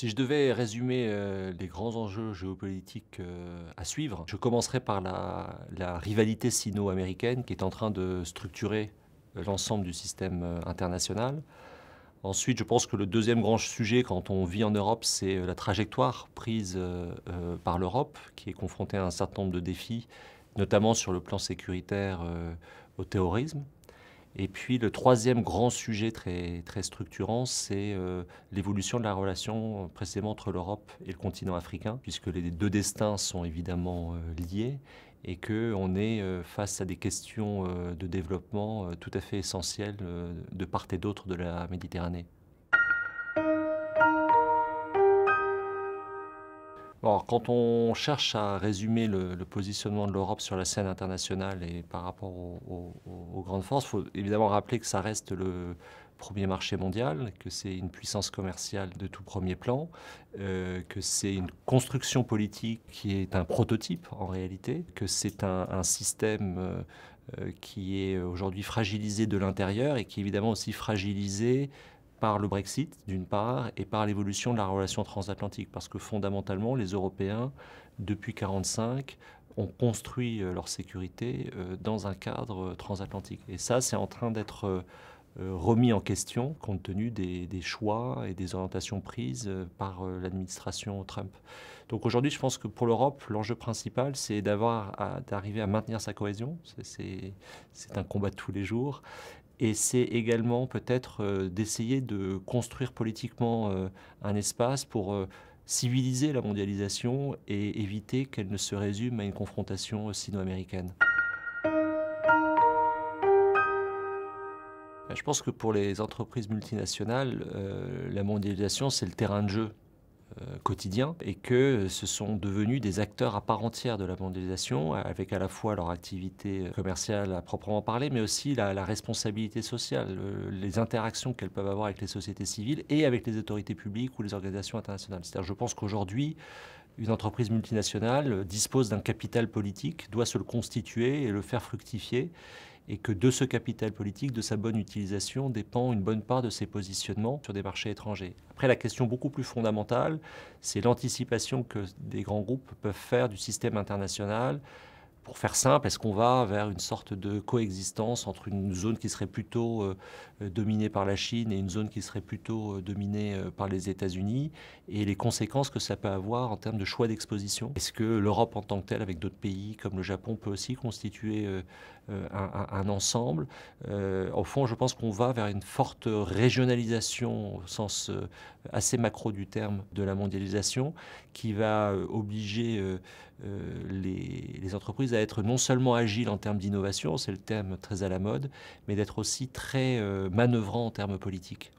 Si je devais résumer les grands enjeux géopolitiques à suivre, je commencerai par la rivalité sino-américaine qui est en train de structurer l'ensemble du système international. Ensuite, je pense que le deuxième grand sujet quand on vit en Europe, c'est la trajectoire prise par l'Europe, qui est confrontée à un certain nombre de défis, notamment sur le plan sécuritaire au terrorisme. Et puis le troisième grand sujet très structurant, c'est l'évolution de la relation précisément entre l'Europe et le continent africain, puisque les deux destins sont évidemment liés et qu'on est face à des questions de développement tout à fait essentielles de part et d'autre de la Méditerranée. Alors, quand on cherche à résumer le positionnement de l'Europe sur la scène internationale et par rapport aux grandes forces, il faut évidemment rappeler que ça reste le premier marché mondial, que c'est une puissance commerciale de tout premier plan, que c'est une construction politique qui est un prototype en réalité, que c'est un système qui est aujourd'hui fragilisé de l'intérieur et qui est évidemment aussi fragilisé par le Brexit, d'une part, et par l'évolution de la relation transatlantique. Parce que fondamentalement, les Européens, depuis 1945, ont construit leur sécurité dans un cadre transatlantique. Et ça, c'est en train d'être remis en question compte tenu des choix et des orientations prises par l'administration Trump. Donc aujourd'hui, je pense que pour l'Europe, l'enjeu principal, c'est d'arriver à maintenir sa cohésion. C'est un combat de tous les jours. Et c'est également peut-être d'essayer de construire politiquement un espace pour civiliser la mondialisation et éviter qu'elle ne se résume à une confrontation sino-américaine. Je pense que pour les entreprises multinationales, la mondialisation, c'est le terrain de jeu quotidien et que ce sont devenus des acteurs à part entière de la mondialisation, avec à la fois leur activité commerciale à proprement parler, mais aussi la responsabilité sociale, les interactions qu'elles peuvent avoir avec les sociétés civiles et avec les autorités publiques ou les organisations internationales. C'est-à-dire, je pense qu'aujourd'hui, une entreprise multinationale dispose d'un capital politique, doit se le constituer et le faire fructifier, et que de ce capital politique, de sa bonne utilisation, dépend une bonne part de ses positionnements sur des marchés étrangers. Après, la question beaucoup plus fondamentale, c'est l'anticipation que des grands groupes peuvent faire du système international. Pour faire simple, est-ce qu'on va vers une sorte de coexistence entre une zone qui serait plutôt dominée par la Chine et une zone qui serait plutôt dominée par les États-Unis, et les conséquences que ça peut avoir en termes de choix d'exposition? Est-ce que l'Europe en tant que telle, avec d'autres pays comme le Japon, peut aussi constituer un ensemble? Au fond, je pense qu'on va vers une forte régionalisation au sens assez macro du terme de la mondialisation, qui va obliger les entreprises à être non seulement agiles en termes d'innovation, c'est le terme très à la mode, mais d'être aussi très manœuvrant en termes politiques.